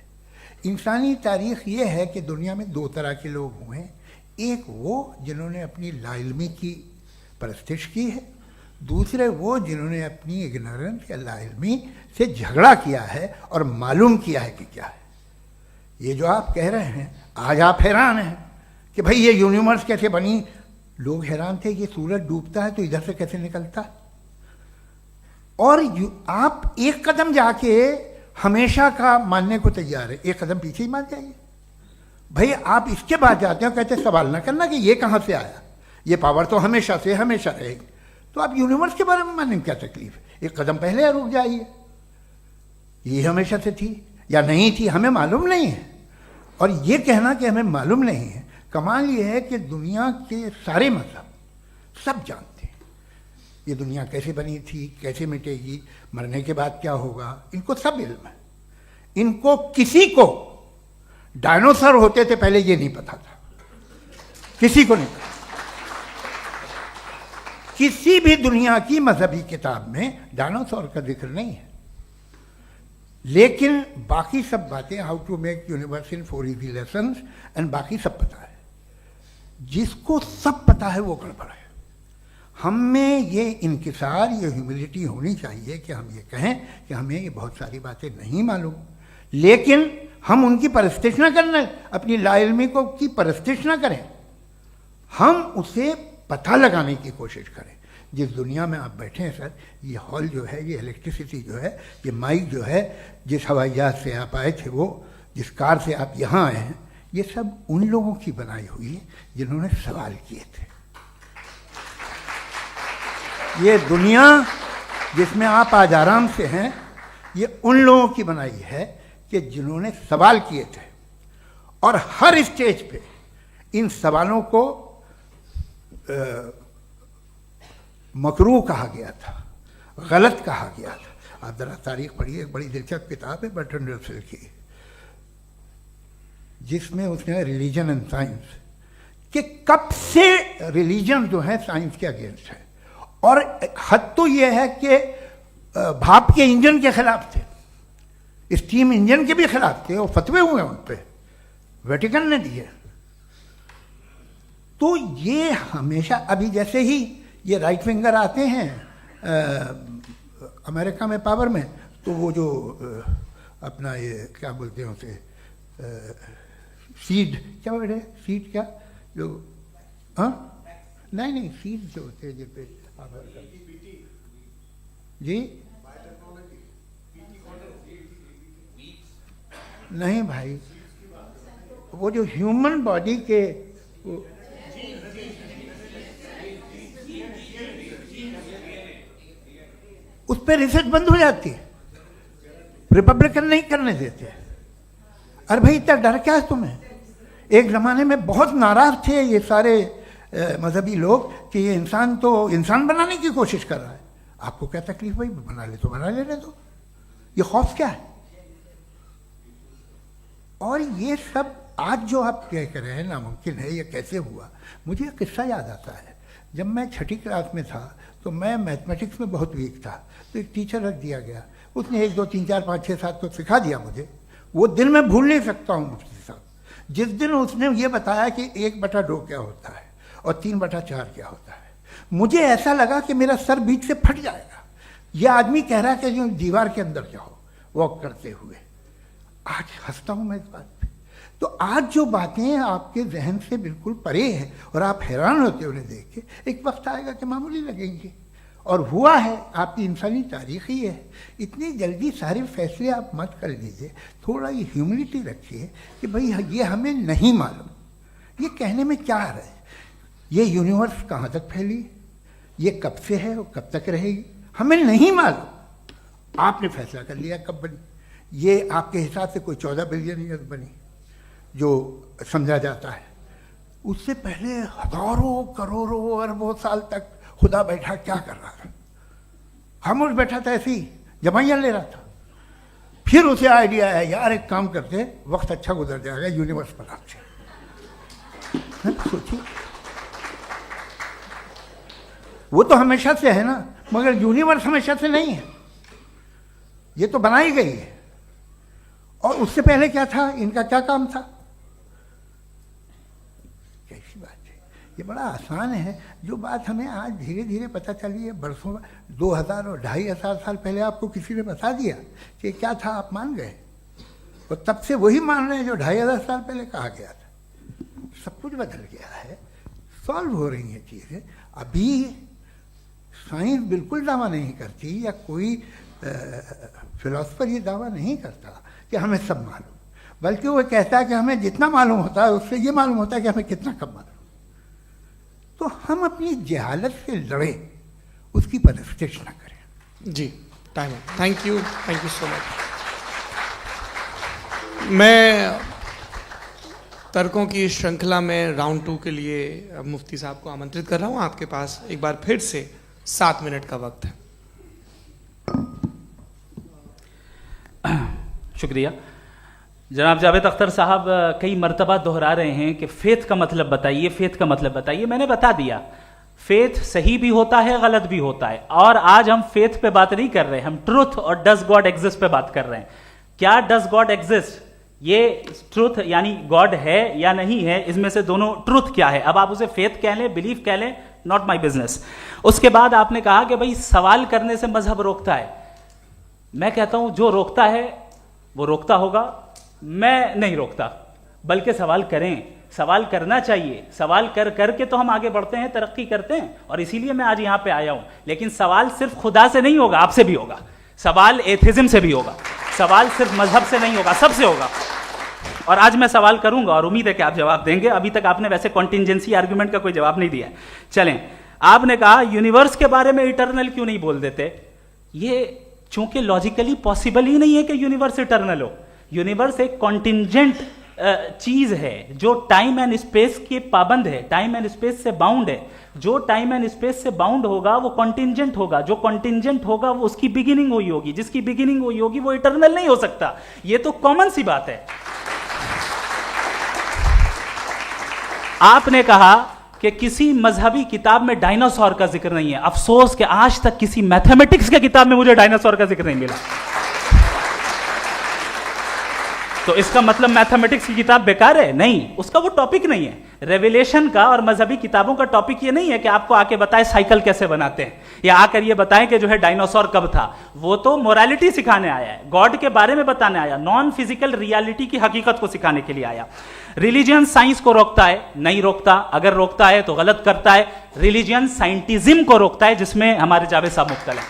انسانی تاریخ یہ ہے کہ دنیا میں 2 طرح کے لوگ ہوئے ہیں. ایک وہ جنہوں نے اپنی لا علمی کی پرستش کی ہے، دوسرے وہ جنہوں نے اپنی اگنورنس یا لا علمی سے جھگڑا کیا ہے اور معلوم کیا ہے کہ کیا ہے. یہ جو آپ کہہ رہے ہیں، آج آپ حیران ہیں کہ بھائی یہ یونیورس کیسے بنی. لوگ حیران تھے کہ سورج ڈوبتا ہے تو ادھر سے کیسے نکلتا. اور آپ ایک قدم جا کے ہمیشہ کا ماننے کو تیار ہے، ایک قدم پیچھے ہی مان جائیے. بھائی آپ اس کے بعد جاتے ہیں اور کہتے ہیں سوال نہ کرنا کہ یہ کہاں سے آیا، یہ پاور تو ہمیشہ سے ہمیشہ رہے گی. تو آپ یونیورس کے بارے میں ماننے میں کیا تکلیف ہے؟ ایک قدم پہلے رک جائیے. یہ ہمیشہ سے تھی یا نہیں تھی ہمیں معلوم نہیں ہے. اور یہ کہنا کہ ہمیں معلوم نہیں ہے، کمال یہ ہے کہ دنیا کے سارے مذہب سب جانتے ہیں یہ دنیا کیسے بنی تھی، کیسے مٹے گی، مرنے کے بعد کیا ہوگا. ان کو سب علم ہے. ان کو کسی کو ڈائنوسر ہوتے تھے پہلے یہ نہیں پتا تھا، کسی کو نہیں پتا. کسی بھی دنیا کی مذہبی کتاب میں ڈائنوسور کا ذکر نہیں ہے. لیکن باقی سب باتیں، how to make universe in 4 easy lessons and باقی سب پتا ہے. جس کو سب پتا ہے وہ گڑبڑ ہے. ہم میں یہ انکسار، یہ ہیوملٹی ہونی چاہیے کہ ہم یہ کہیں کہ ہمیں یہ بہت ساری باتیں نہیں معلوم، لیکن ہم ان کی پرستش نہ کریں، اپنی لا علمی کو کی پرستش نہ کریں. ہم اسے پتہ لگانے کی کوشش کریں. جس دنیا میں آپ بیٹھے ہیں سر، یہ ہال جو ہے، یہ الیکٹریسٹی جو ہے، یہ مائک جو ہے، جس ہوائی جہاز سے آپ آئے تھے، وہ جس کار سے آپ یہاں آئے ہیں، یہ سب ان لوگوں کی بنائی ہوئی ہے جنہوں نے سوال کیے تھے. یہ دنیا جس میں آپ آج آرام سے ہیں، یہ ان لوگوں کی بنائی ہے کہ جنہوں نے سوال کیے تھے. اور ہر اسٹیج پہ ان سوالوں کو مکروہ کہا گیا تھا، غلط کہا گیا تھا. آپ ذرا تاریخ پڑھیے، ایک بڑی دلچسپ کتاب ہے برٹرنڈ رسل کی، جس میں اس نے ریلیجن اینڈ سائنس کہ کب سے ریلیجن جو ہے سائنس کے اگینسٹ ہے. اور حد تو یہ ہے کہ بھاپ کے انجن کے خلاف تھے، اسٹیم انجن کے بھی خلاف تھے، اور فتوے ہوئے ان پہ، ویٹیکن نے دیے. تو یہ ہمیشہ، ابھی جیسے ہی یہ رائٹ ونگر آتے ہیں امریکہ میں پاور میں، تو وہ جو اپنا یہ کیا بولتے ہیں اسے، سیڈ کیا بیٹے، سیڈ کیا جو، ہاں نہیں سیڈ جو ہوتے ہیں جن پہ جی نہیں بھائی, وہ جو ہیومن باڈی کے اس پہ ریسرچ بند ہو جاتی ہے, ریپبلکن نہیں کرنے دیتے. ارے بھائی اتنا ڈر کیا ہے تمہیں؟ ایک زمانے میں بہت ناراض تھے یہ سارے مذہبی لوگ کہ یہ انسان تو انسان بنانے کی کوشش کر رہا ہے. آپ کو کیا تکلیف بھائی, بنا لے تو بنا لینے دو, یہ خوف کیا ہے؟ اور یہ سب آج جو آپ کہہ رہے ہیں ناممکن ہے, یہ کیسے ہوا؟ مجھے ایک قصہ یاد آتا ہے. جب میں 6ٹھی کلاس میں تھا تو میں میتھمیٹکس میں بہت ویک تھا, تو ایک ٹیچر رکھ دیا گیا, اس نے 1 2 3 4 5 6 7 تو سکھا دیا مجھے. وہ دن میں بھول نہیں سکتا ہوں مفتی صاحب, جس دن اس نے یہ بتایا کہ 1/2 کیا ہوتا ہے اور 3/4 کیا ہوتا ہے. مجھے ایسا لگا کہ میرا سر بیچ سے پھٹ جائے گا. یہ آدمی کہہ رہا کہ جو دیوار کے اندر جاؤ واک کرتے ہوئے. آج ہنستا ہوں میں اس بات پہ. تو آج جو باتیں آپ کے ذہن سے بالکل پرے ہیں اور آپ حیران ہوتے انہیں دیکھ کے, ایک وقت آئے گا کہ معمولی لگیں گے. اور ہوا ہے, آپ کی انسانی تاریخ ہی ہے. اتنی جلدی سارے فیصلے آپ مت کر لیجیے, تھوڑا یہ ہیوملٹی رکھیے کہ بھئی یہ ہمیں نہیں معلوم. یہ کہنے میں کیا آ رہا ہے؟ یہ یونیورس کہاں تک پھیلی, یہ کب سے ہے اور کب تک رہے گی, ہمیں نہیں معلوم. آپ نے فیصلہ کر لیا کب بنی. یہ آپ کے حساب سے کوئی 14 بلین ایئر بنی جو سمجھا جاتا ہے. اس سے پہلے ہزاروں کروڑوں اربوں سال تک خدا بیٹھا کیا کر رہا تھا؟ خاموش بیٹھا تھا, ایسے ہی جمائیاں لے رہا تھا. پھر اسے آئیڈیا آیا, یار ایک کام کرتے, وقت اچھا گزر جائے گا, یونیورس بناتے. سوچیے, وہ تو ہمیشہ سے ہے نا, مگر یونیورس ہمیشہ سے نہیں ہے, یہ تو بنائی گئی ہے. اور اس سے پہلے کیا تھا, ان کا کیا کام تھا؟ کیسی بات ہے, یہ بڑا آسان ہے. جو بات ہمیں آج دھیرے دھیرے پتہ چلی ہے, برسوں 2000 اور 2500 سال پہلے آپ کو کسی نے بتا دیا کہ کیا تھا, آپ مان گئے, اور تب سے وہی مان رہے ہیں جو 2500 سال پہلے کہا گیا تھا. سب کچھ بدل گیا ہے, سالو ہو رہی ہیں چیزیں. ابھی سائنس بالکل دعویٰ نہیں کرتی, یا کوئی فلاسفر یہ دعویٰ نہیں کرتا کہ ہمیں سب معلوم, بلکہ وہ کہتا ہے کہ ہمیں جتنا معلوم ہوتا ہے اس سے یہ معلوم ہوتا ہے کہ ہمیں کتنا کم معلوم. تو ہم اپنی جہالت سے لڑیں, اس کی پرستش نہ کریں. جی ٹائم, تھینک یو سو مچ. میں ترکوں کی شرنکھلا میں راؤنڈ 2 کے لیے مفتی صاحب کو آمنترت کر رہا ہوں. آپ کے پاس ایک بار پھر سے 7 منٹ کا وقت ہے. شکریہ. جناب جاوید اختر صاحب کئی مرتبہ دہرا رہے ہیں کہ فیتھ کا مطلب بتائیے, فیتھ کا مطلب بتائیے. میں نے بتا دیا, فیتھ صحیح بھی ہوتا ہے, غلط بھی ہوتا ہے. اور آج ہم فیتھ پہ بات نہیں کر رہے, ہم ٹروتھ اور ڈز گاڈ ایگزسٹ پہ بات کر رہے ہیں. کیا ڈز گاڈ ایگزسٹ, یہ ٹروتھ یعنی گاڈ ہے یا نہیں ہے, اس میں سے دونوں ٹروتھ کیا ہے. اب آپ اسے فیتھ کہہ لیں, بلیف کہہ لیں, ناٹ مائی بزنس. اس کے بعد آپ نے کہا کہ بھائی سوال کرنے سے مذہب روکتا ہے. میں کہتا ہوں جو روکتا ہے وہ روکتا ہوگا, میں نہیں روکتا, بلکہ سوال کریں, سوال کرنا چاہیے. سوال کر کر کے تو ہم آگے بڑھتے ہیں, ترقی کرتے ہیں, اور اسی لیے میں آج یہاں پہ آیا ہوں. لیکن سوال صرف خدا سے نہیں ہوگا, آپ سے بھی ہوگا. سوال ایتھزم سے بھی ہوگا, سوال صرف مذہب سے نہیں ہوگا, سب سے ہوگا. اور آج میں سوال کروں گا اور امید ہے کہ آپ جواب دیں گے. ابھی تک آپ نے ویسے کانٹینجنسی آرگومنٹ کا کوئی جواب نہیں دیا ہے. چلیں, آپ نے کہا یونیورس کے بارے میں اٹرنل کیوں نہیں بول دیتے. یہ چونکہ لاجیکلی پاسبل ہی نہیں ہے کہ یونیورس اٹرنل ہو. یونیورس ایک کانٹینجنٹ چیز ہے جو ٹائم اینڈ اسپیس کے پابند ہے, ٹائم اینڈ اسپیس سے باؤنڈ ہے. جو ٹائم اینڈ اسپیس سے باؤنڈ ہوگا وہ کانٹینجنٹ ہوگا, جو کانٹینجنٹ ہوگا وہ اس کی بگننگ ہوئی ہوگی, جس کی بگننگ ہوئی ہوگی وہ اٹرنل نہیں ہو سکتا. یہ تو کامن سی بات ہے. آپ نے کہا کہ کسی مذہبی کتاب میں ڈائناسور کا ذکر نہیں ہے. افسوس کہ آج تک کسی میتھمیٹکس کے کتاب میں مجھے ڈائناسور کا ذکر نہیں ملا. تو اس کا مطلب میتھمیٹکس کی کتاب بیکار ہے؟ نہیں, اس کا وہ ٹاپک نہیں ہے. ریویلیشن کا اور مذہبی کتابوں کا ٹاپک یہ نہیں ہے کہ آپ کو آ کے بتائے سائیکل کیسے بناتے ہیں, یا آ کر یہ بتائیں کہ جو ہے ڈائناسور کب تھا. وہ تو مورالیٹی سکھانے آیا ہے, گاڈ کے بارے میں بتانے آیا, نان فزیکل ریالٹی کی حقیقت کو سکھانے کے لیے آیا. ریلیجن سائنس کو روکتا ہے؟ نہیں روکتا. اگر روکتا ہے تو غلط کرتا ہے. ریلیجن سائنٹزم کو روکتا ہے, جس میں ہمارے جاوید صاحب مبتلا ہیں.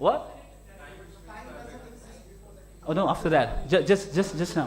What? Oh no, after that. Just now.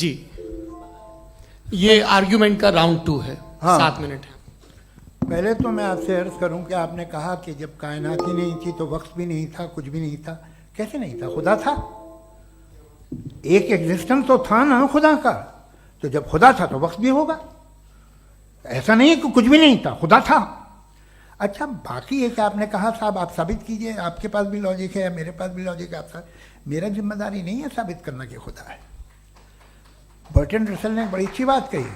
جی یہ آرگیومنٹ کا راؤنڈ 2 ہے. ہاں. 7 منٹ ہے. پہلے تو میں آپ سے عرض کروں کہ آپ نے کہا کہ جب کائنات ہی نہیں تھی تو وقت بھی نہیں تھا, کچھ بھی نہیں تھا. کیسے نہیں تھا؟ خدا تھا. ایک ایگزسٹنس تو تھا نا خدا کا. تو جب خدا تھا تو وقت بھی ہوگا. ایسا نہیں کہ کچھ بھی نہیں تھا, خدا تھا. اچھا باقی یہ کہ آپ نے کہا صاحب آپ ثابت کیجئے, آپ کے پاس بھی لاجک ہے, میرے پاس بھی لاجک ہے, آپ میرا ذمہ داری نہیں ہے ثابت کرنا کہ خدا ہے. برٹن رسل نے بڑی اچھی بات کہی.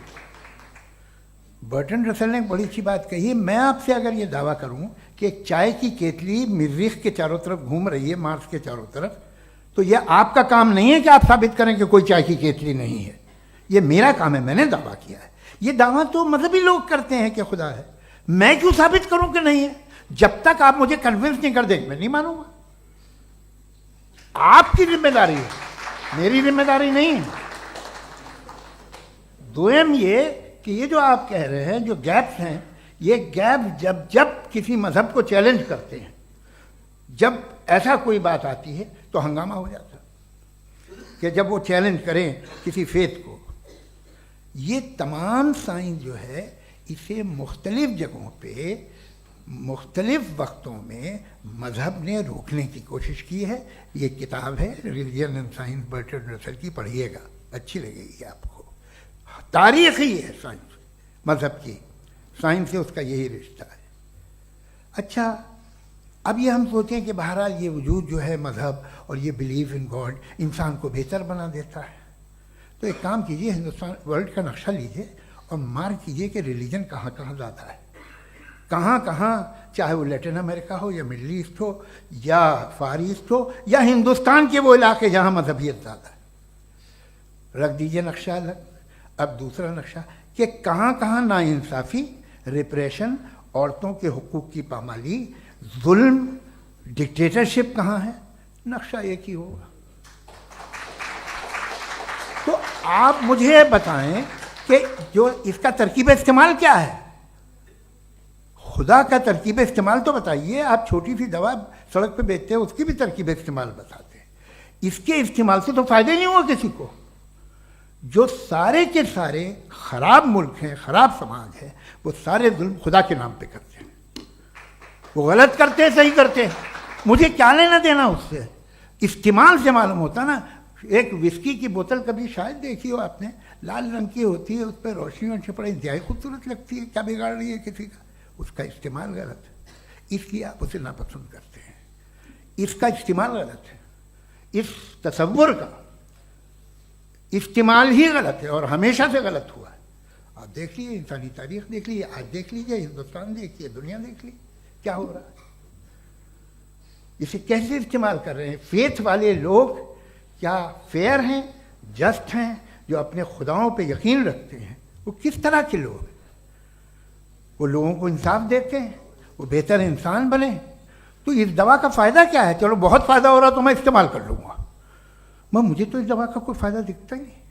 برٹن رسل نے بڑی اچھی بات کہی. میں آپ سے اگر یہ دعویٰ کروں کہ ایک چائے کی کیتلی مریخ کے چاروں طرف گھوم رہی ہے, مارس کے چاروں طرف, تو یہ آپ کا کام نہیں ہے کہ آپ ثابت کریں کہ کوئی چائے کی کیتلی نہیں ہے. یہ میرا کام ہے, میں نے دعویٰ کیا ہے. یہ دعویٰ تو مذہبی لوگ کرتے ہیں کہ خدا ہے. میں کیوں ثابت کروں کہ نہیں ہے؟ جب تک آپ مجھے کنونس نہیں کر دیں میں نہیں مانوں گا. آپ کی ذمہ داری ہے, میری ذمہ داری نہیں ہے. دوم یہ کہ یہ جو آپ کہہ رہے ہیں جو گیپس ہیں, یہ گیپ جب کسی مذہب کو چیلنج کرتے ہیں, جب ایسا کوئی بات آتی ہے تو ہنگامہ ہو جاتا ہے کہ جب وہ چیلنج کریں کسی فیتھ کو. یہ تمام سائنس جو ہے اسے مختلف جگہوں پہ مختلف وقتوں میں مذہب نے روکنے کی کوشش کی ہے. یہ کتاب ہے ریلیجن اینڈ سائنس برٹن رسل کی, پڑھیے گا, اچھی لگے گی آپ کو. تاریخی ہے سائنس, مذہب کی سائنس سے اس کا یہی رشتہ ہے. اچھا اب یہ ہم سوچیں کہ بہرحال یہ وجود جو ہے مذہب اور یہ بلیف ان گاڈ انسان کو بہتر بنا دیتا ہے. تو ایک کام کیجئے, ہندوستان ورلڈ کا نقشہ لیجئے اور مارک کیجئے کہ ریلیجن کہاں کہاں زیادہ ہے, کہاں کہاں, چاہے وہ لیٹن امریکہ ہو یا مڈل ایسٹ ہو یا فار ایسٹ ہو یا ہندوستان کے وہ علاقے جہاں مذہبیت زیادہ ہے. رکھ دیجئے نقشہ الگ. اب دوسرا نقشہ کہ کہاں کہاں ناانصافی, ریپریشن, عورتوں کے حقوق کی پامالی, ظلم, ڈکٹیٹرشپ کہاں ہے. نقشہ ایک ہی ہوگا. تو آپ مجھے بتائیں کہ جو اس کا ترکیب استعمال کیا ہے. خدا کا ترکیب استعمال تو بتائیے. آپ چھوٹی سی دوا سڑک پہ بیچتے ہیں, اس کی بھی ترکیب استعمال بتاتے ہیں. اس کے استعمال سے تو فائدہ نہیں ہوا کسی کو. جو سارے کے سارے خراب ملک ہیں, خراب سماج ہے, وہ سارے ظلم خدا کے نام پہ کرتے ہیں. وہ غلط کرتے ہیں, صحیح کرتے ہیں, مجھے کیا لینا دینا اس سے. استعمال سے معلوم ہوتا نا. ایک وسکی کی بوتل کبھی شاید دیکھی ہو آپ نے, لال رنگ کی ہوتی ہے, اس پہ روشنی اور چھپڑے انتہائی خوبصورت لگتی ہے. کیا بگاڑ رہی ہے کسی کا؟ اس کا استعمال غلط ہے, اس لیے آپ اسے ناپسند کرتے ہیں. اس کا استعمال غلط ہے, اس تصور کا استعمال ہی غلط ہے اور ہمیشہ سے غلط ہوا ہے. آپ دیکھ لیجیے, انسانی تاریخ دیکھ لیجیے, آج دیکھ لیجیے, ہندوستان دیکھیے, دنیا دیکھ لیجیے, کیا ہو رہا ہے. اسے کیسے استعمال کر رہے ہیں. فیتھ والے لوگ کیا فیئر ہیں, جسٹ ہیں, جو اپنے خداؤں پہ یقین رکھتے ہیں, وہ کس طرح کے لوگ ہیں. وہ لوگوں کو انصاف دیتے ہیں, وہ بہتر انسان بنے. تو اس دوا کا فائدہ کیا ہے؟ چلو بہت فائدہ ہو رہا تو میں استعمال کر لوں گا. مجھے تو اس دوا کا کوئی فائدہ دکھتا ہی نہیں.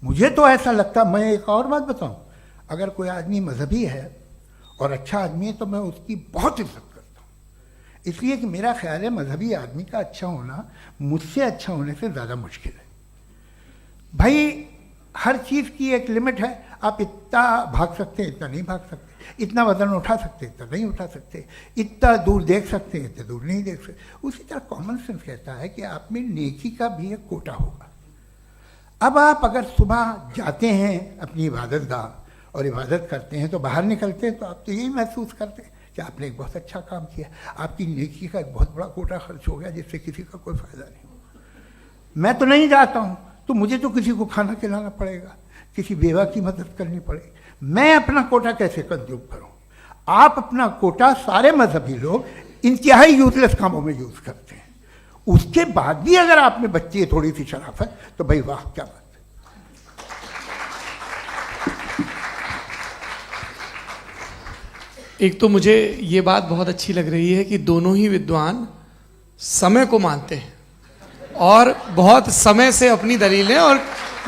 مجھے تو ایسا لگتا. میں ایک اور بات بتاؤں, اگر کوئی آدمی مذہبی ہے اور اچھا آدمی ہے تو میں اس کی بہت عزت کرتا ہوں, اس لیے کہ میرا خیال ہے مذہبی آدمی کا اچھا ہونا مجھ سے اچھا ہونے سے زیادہ مشکل ہے. بھائی ہر چیز کی ایک لمٹ ہے. آپ اتنا بھاگ سکتے ہیں, اتنا نہیں بھاگ سکتے. اتنا وزن اٹھا سکتے, اتنا نہیں اٹھا سکتے. اتنا دور دیکھ سکتے ہیں, اتنا دور نہیں دیکھ سکتے. اسی طرح کامن سینس کہتا ہے کہ آپ میں نیکی کا بھی ایک کوٹا ہوگا. اب آپ اگر صبح جاتے ہیں اپنی عبادت گاہ اور عبادت کرتے ہیں تو باہر نکلتے ہیں تو آپ تو یہی محسوس کرتے ہیں کہ آپ نے ایک بہت اچھا کام کیا. آپ کی نیکی کا ایک بہت بڑا کوٹا خرچ ہو گیا جس سے کسی کا کوئی فائدہ نہیں ہوگا. میں تو نہیں جاتا ہوں تو مجھے تو کسی کو کھانا کھلانا پڑے گا, کسی بیوہ کی مدد کرنی پڑے گی. میں اپنا کوٹا کیسے کنزیوم کروں؟ آپ اپنا کوٹا سارے مذہبی لوگ انتہائی یوزلیس کاموں میں یوز کرتے ہیں. اس کے بعد بھی اگر آپ میں بچی ہے تھوڑی سی شرافت تو بھائی واہ کیا بات ہے. ایک تو مجھے یہ بات بہت اچھی لگ رہی ہے کہ دونوں ہی ودوان سمے کو مانتے ہیں اور بہت سمے سے اپنی دلیلیں اور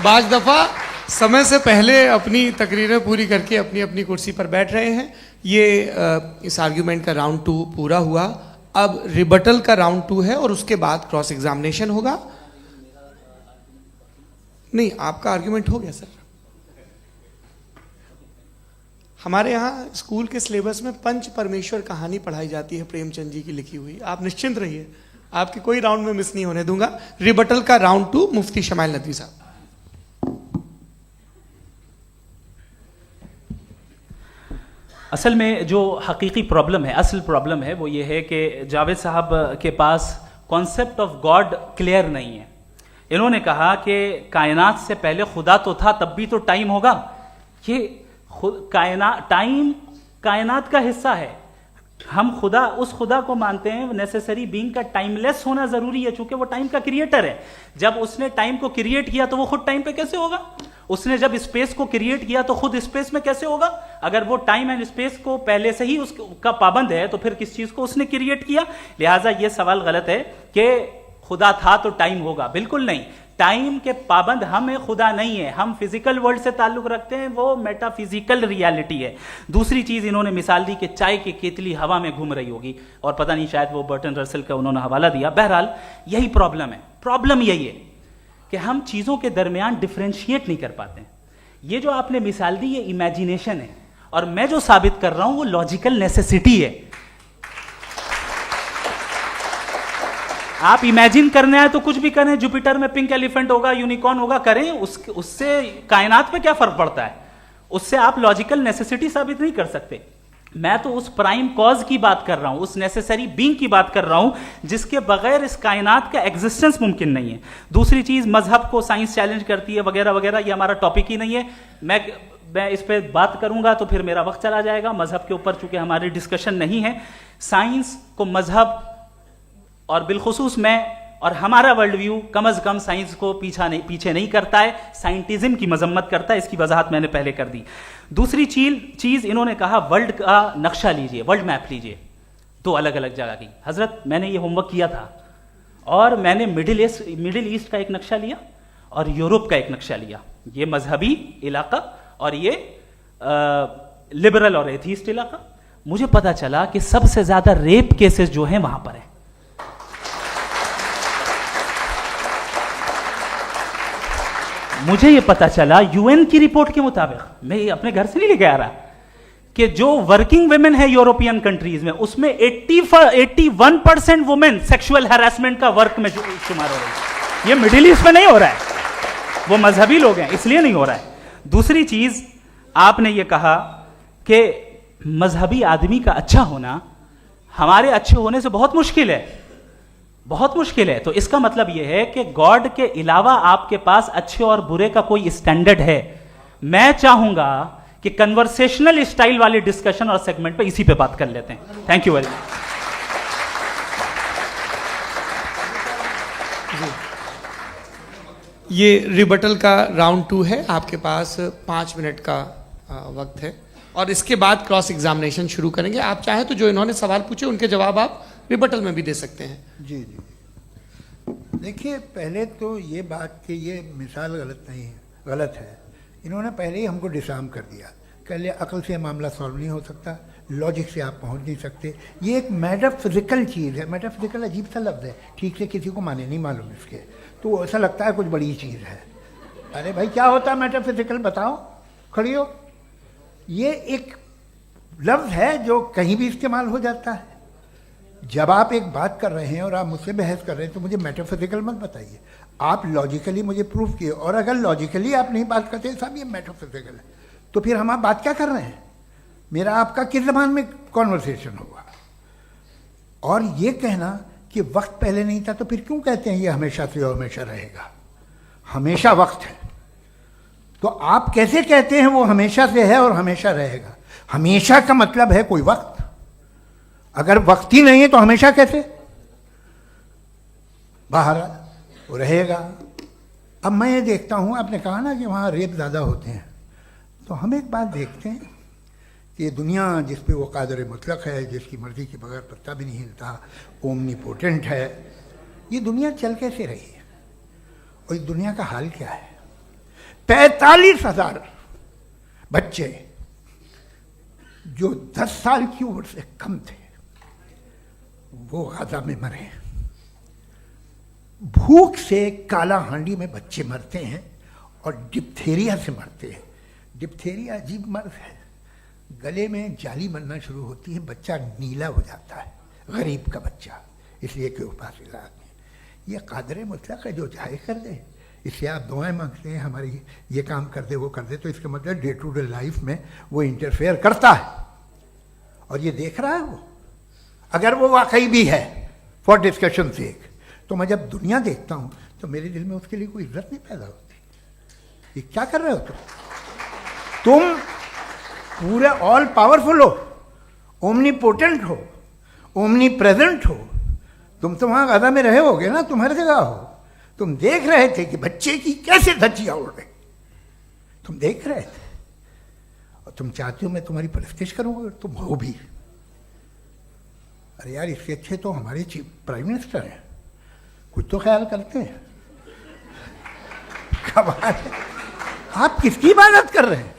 بعض دفعہ سمے سے پہلے اپنی تقریریں پوری کر کے اپنی اپنی کرسی پر بیٹھ رہے ہیں. یہ اس آرگیومنٹ کا راؤنڈ 2 پورا ہوا. اب ریبٹل کا راؤنڈ 2 ہے اور اس کے بعد کراس ایگزامینیشن ہوگا. نہیں آپ کا آرگیومنٹ ہو گیا سر. ہمارے یہاں اسکول کے سلیبس میں پنچ پرمیشور کہانی پڑھائی جاتی ہے پریم چند جی کی لکھی ہوئی. آپ نشچنت رہیے, آپ کے کوئی راؤنڈ میں مس نہیں ہونے دوں گا. ریبٹل کا راؤنڈ 2 مفتی شمائل ندوی صاحب. اصل میں جو حقیقی پرابلم ہے, اصل پرابلم ہے وہ یہ ہے کہ جاوید صاحب کے پاس کانسیپٹ آف گاڈ کلیئر نہیں ہے. انہوں نے کہا کہ کائنات سے پہلے خدا تو تھا, تب بھی تو ٹائم ہوگا. یہ ٹائم کائنات کا حصہ ہے. ہم اس خدا کو مانتے ہیں, نیسیسری بینگ کا ٹائم لیس ہونا ضروری ہے چونکہ وہ ٹائم کا کریٹر ہے. جب اس نے ٹائم کو کریٹ کیا تو وہ خود ٹائم پہ کیسے ہوگا؟ اس نے جب اسپیس کو کریٹ کیا تو خود اسپیس میں کیسے ہوگا؟ اگر وہ ٹائم اینڈ اسپیس کو پہلے سے ہی اس کا پابند ہے تو پھر کس چیز کو اس نے کریٹ کیا؟ لہٰذا یہ سوال غلط ہے کہ خدا تھا تو ٹائم ہوگا. بالکل نہیں. ٹائم کے پابند ہم ہیں, خدا نہیں ہے. ہم فزیکل ورلڈ سے تعلق رکھتے ہیں, وہ میٹا فزیکل ریالٹی ہے. دوسری چیز انہوں نے مثال دی کہ چائے کی کیتلی ہوا میں گھوم رہی ہوگی, اور پتہ نہیں شاید وہ برٹن رسل کا انہوں نے حوالہ دیا. بہرحال یہی پرابلم ہے. پرابلم یہی ہے کہ ہم چیزوں کے درمیان ڈفرینشیٹ نہیں کر پاتے ہیں. یہ جو آپ نے مثال دی یہ امیجینیشن ہے, اور میں جو ثابت کر رہا ہوں وہ لاجیکل نیسیسٹی ہے. آپ امیجن کرنے آئے تو کچھ بھی کریں, جوپیٹر میں پنک ایلیفنٹ ہوگا, یونیکارن ہوگا, کریں. اس سے کائنات پہ کیا فرق پڑتا ہے؟ اس سے آپ لاجیکل نیسیسٹی ثابت نہیں کر سکتے. میں تو اس پرائم کاز کی بات کر رہا ہوں, اس نیسیسری بینگ کی بات کر رہا ہوں جس کے بغیر اس کائنات کا ایگزسٹنس ممکن نہیں ہے. دوسری چیز, مذہب کو سائنس چیلنج کرتی ہے وغیرہ وغیرہ, یہ ہمارا ٹاپک ہی نہیں ہے. میں اس پہ بات کروں گا تو پھر میرا وقت چلا جائے گا. مذہب کے اوپر چونکہ ہماری ڈسکشن نہیں ہے. سائنس کو مذہب اور بالخصوص میں اور ہمارا ورلڈ ویو کم از کم سائنس کو پیچھے نہیں کرتا ہے, سائنٹزم کی مذمت کرتا ہے. اس کی وضاحت میں نے پہلے کر دی. دوسری چیز انہوں نے کہا ورلڈ کا نقشہ لیجئے, ورلڈ میپ لیجئے, 2 الگ الگ جگہ کی. حضرت میں نے یہ ہوم ورک کیا تھا, اور میں نے مڈل ایسٹ کا ایک نقشہ لیا اور یورپ کا ایک نقشہ لیا. یہ مذہبی علاقہ اور یہ لبرل اور ایتھیسٹ علاقہ. مجھے پتا چلا کہ سب سے زیادہ ریپ کیسز جو ہیں وہاں پر ہیں. مجھے یہ پتا چلا یو این کی رپورٹ کے مطابق, میں یہ اپنے گھر سے نہیں لے کے آ رہا, کہ جو ورکنگ ویمن ہے یورپین کنٹریز میں, اس میں 81% وومن سیکشول ہراسمنٹ کا ورک میں شمار ہو رہی ہے. یہ مڈل ایسٹ میں نہیں ہو رہا ہے, وہ مذہبی لوگ ہیں اس لیے نہیں ہو رہا ہے. دوسری چیز, آپ نے یہ کہا کہ مذہبی آدمی کا اچھا ہونا ہمارے اچھے ہونے سے بہت مشکل ہے, بہت مشکل ہے. تو اس کا مطلب یہ ہے کہ گاڈ کے علاوہ آپ کے پاس اچھے اور برے کا کوئی اسٹینڈرڈ ہے. میں چاہوں گا کہ کنورسیشنل اسٹائل والی ڈسکشن اور سیگمنٹ پہ اسی پہ بات کر لیتے ہیں. Thank you very much. یہ ریبٹل کا راؤنڈ 2 ہے. آپ کے پاس 5 منٹ کا وقت ہے, اور اس کے بعد کراس ایگزامینیشن شروع کریں گے. آپ چاہیں تو جو انہوں نے سوال پوچھے ان کے جواب آپ ریبٹل میں بھی دے سکتے ہیں. جی جی. دیکھیے, پہلے تو یہ بات کہ یہ مثال غلط ہے. انہوں نے پہلے ہی ہم کو ڈسارم کر دیا. پہلے عقل سے معاملہ سالو نہیں ہو سکتا, لاجک سے آپ پہنچ نہیں سکتے. یہ ایک میٹا فزیکل چیز ہے. میٹا فزیکل عجیب سا لفظ ہے, ٹھیک سے کسی کو معنی نہیں معلوم اس کے, تو ایسا لگتا ہے کچھ بڑی چیز ہے. ارے بھائی کیا ہوتا ہے میٹا فزیکل, بتاؤ, کھڑی ہو. یہ ایک لفظ ہے جو کہیں بھی استعمال ہو جاتا ہے. جب آپ ایک بات کر رہے ہیں اور آپ مجھ سے بحث کر رہے ہیں تو مجھے میٹا فزیکل مت بتائیے, آپ لاجیکلی مجھے پروف کیے. اور اگر لاجیکلی آپ نہیں بات کرتے صاحب یہ میٹا فزیکل ہے, تو پھر ہم آپ بات کیا کر رہے ہیں؟ میرا آپ کا کس زبان میں کانورسیشن ہوگا؟ اور یہ کہنا کہ وقت پہلے نہیں تھا, تو پھر کیوں کہتے ہیں یہ ہمیشہ سے اور ہمیشہ رہے گا؟ ہمیشہ وقت ہے, تو آپ کیسے کہتے ہیں وہ ہمیشہ سے ہے اور ہمیشہ رہے گا؟ ہمیشہ کا مطلب ہے کوئی وقت. اگر وقت ہی نہیں ہے تو ہمیشہ کیسے؟ باہر وہ رہے گا. اب میں یہ دیکھتا ہوں, آپ نے کہا نا کہ وہاں ریپ زیادہ ہوتے ہیں, تو ہم ایک بات دیکھتے ہیں کہ یہ دنیا جس پہ وہ قادر مطلق ہے, جس کی مرضی کے بغیر پتہ بھی نہیں ہلتا, اومنی پوٹنٹ ہے, یہ دنیا چل کیسے رہی ہے؟ اور اس دنیا کا حال کیا ہے؟ 45,000 بچے جو 10 سال کی عمر سے کم تھے وہ غزہ میں مرے. بھوک سے کالا ہانڈی میں بچے مرتے ہیں, اور ڈپتھیریا سے مرتے ہیں. ڈپتھیریا عجیب مرض ہے, گلے میں جالی بننا شروع ہوتی ہے, بچہ نیلا ہو جاتا ہے, غریب کا بچہ, اس لیے کہ وہ پاس علاج میں. یہ قادر مطلق ہے, جو چاہے کر دے. اس سے آپ دعائیں مانگتے ہیں ہماری یہ کام کر دے وہ کر دے, تو اس کا مطلب ڈے ٹو ڈے لائف میں وہ انٹرفیئر کرتا ہے اور یہ دیکھ رہا ہے وہ. اگر وہ واقعی بھی ہے فار ڈسکشن سیک, تو میں جب دنیا دیکھتا ہوں تو میرے دل میں اس کے لیے کوئی عزت نہیں پیدا ہوتی. یہ کیا کر رہے ہو تم پورے آل پاورفل ہو, اومنی پوٹنٹ ہو, اومنی پریزنٹ ہو. تم تو وہاں غزہ میں رہے ہوگے نا, تم ہر جگہ ہو. تم دیکھ رہے تھے کہ بچے کی کیسے دھجیاں اڑ رہی, تم دیکھ رہے تھے, اور تم چاہتے ہو میں تمہاری پرستش کروں گا, تم ہو بھی. ارے یار, اس سے اچھے تو ہمارے پرائم منسٹر ہیں, کچھ تو خیال کرتے ہیں. کمال ہے. آپ کس کی عبادت کر رہے ہیں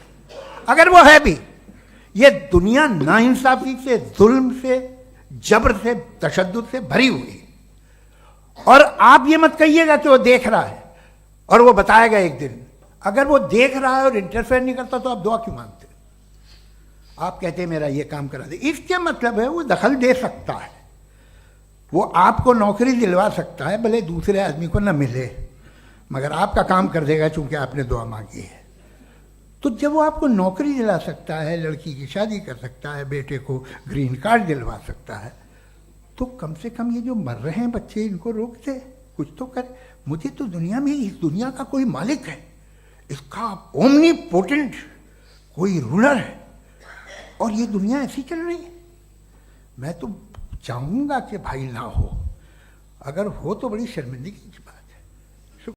اگر وہ ہے بھی؟ یہ دنیا ناانصافی سے, ظلم سے, جبر سے, تشدد سے بھری ہوئی. اور آپ یہ مت کہیے گا کہ وہ دیکھ رہا ہے اور وہ بتائے گا ایک دن. اگر وہ دیکھ رہا ہے اور انٹرفیئر نہیں کرتا تو آپ دعا کیوں مانگتے؟ آپ کہتے ہیں میرا یہ کام کرا دے. اس کے مطلب ہے وہ دخل دے سکتا ہے, وہ آپ کو نوکری دلوا سکتا ہے, بھلے دوسرے آدمی کو نہ ملے, مگر آپ کا کام کر دے گا چونکہ آپ نے دعا مانگی ہے. تو جب وہ آپ کو نوکری دلا سکتا ہے, لڑکی کی شادی کر سکتا ہے, بیٹے کو گرین کارڈ دلوا سکتا ہے, تو کم سے کم یہ جو مر رہے ہیں بچے, ان کو روک دے, کچھ تو کرے. مجھے تو دنیا میں اس دنیا کا کوئی مالک ہے, اس کا اومنی پوٹنٹ کوئی رولر ہے, اور یہ دنیا ایسی چل رہی ہے. میں تو چاہوں گا کہ بھائی نہ ہو, اگر ہو تو بڑی شرمندگی کی بات.